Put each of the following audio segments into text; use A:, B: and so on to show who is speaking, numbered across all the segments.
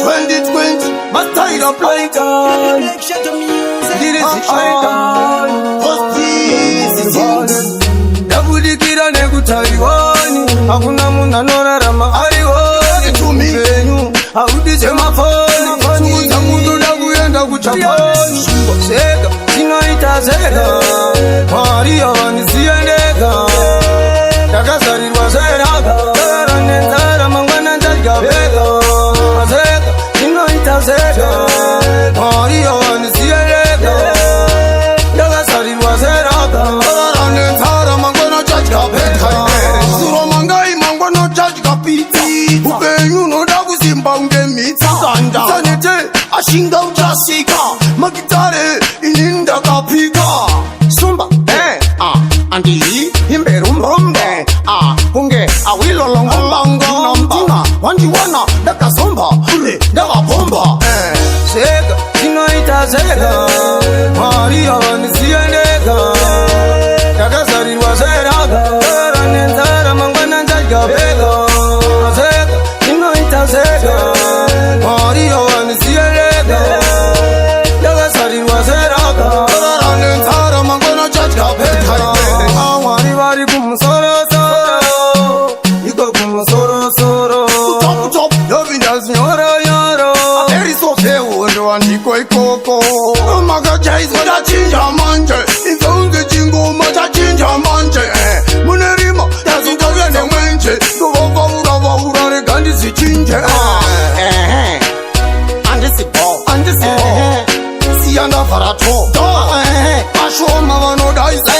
A: 2020, my style of like this is icon. Ndabudikira nekutaiwani hakuna munhu anorarama ariwani tupenyu haudise mafoni suudza munhu ndakuenda kuchapani seka zvinoita seka mwari yavanisiendeka ndakazarirwa seraka kara nenzara mangwana ndadikapeka seka zvinoita seka mwari yavanisiendeka ndakazarirwa seraka kara nenzara mangwana ndadikapeka suro mangai mangwana ndadikapita upenyu unoda kuzimba ungemitsa sanete ashinga uchasika magitare ini ndakapika sumba andi imberumrombe kunge awilolongolongo namtima wandiwana ndakazomba ndakapomba seka zvinoita seka mwari yavanisiendeka ndakazarirwa seraka kara nenzara mangwana ndadikapeka seka zvinoita seka mwari yavanisiendeka ndakazarirwa seraka kara nenzara mangwana ndadikapeka mwari vari kumusorosoro iko kumusorosoro yovindazinyoronyoro aperisofeundo andiko ikoko makachaizwa tachinja manje inzeunze chingoma tachinja manje munerima tazitauya nemwenje ndovavauravauра rega ndizichinje andisibo siyandavhara to ashoma vanodaiso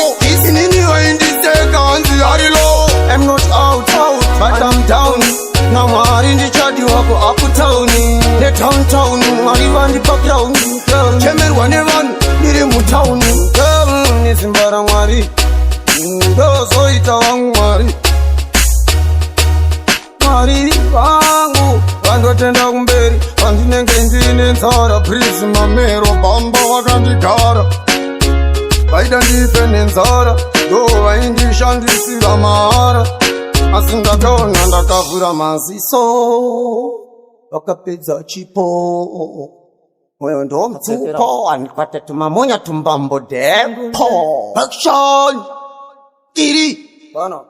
A: inini vaindiseka hanzi harilo I'm not out but I'm down na mwari ndichadiwa ku uptown ne downtown mwari vandipa crown chemerwa nevanhu ndiri mutown nezimba ramwari ndozoita vangu mwari mwari vangu vandotenda kumberi vandinenge ndine nzara prince mamero bamba vakandigara vaida ndife nenzara ndo vaindishandisira mahara asi ndakaona ndakavhura maziso vakapedza chipo mwoyo ndo mupfupo andikwatatuma monya tumbambo depo action tiri bana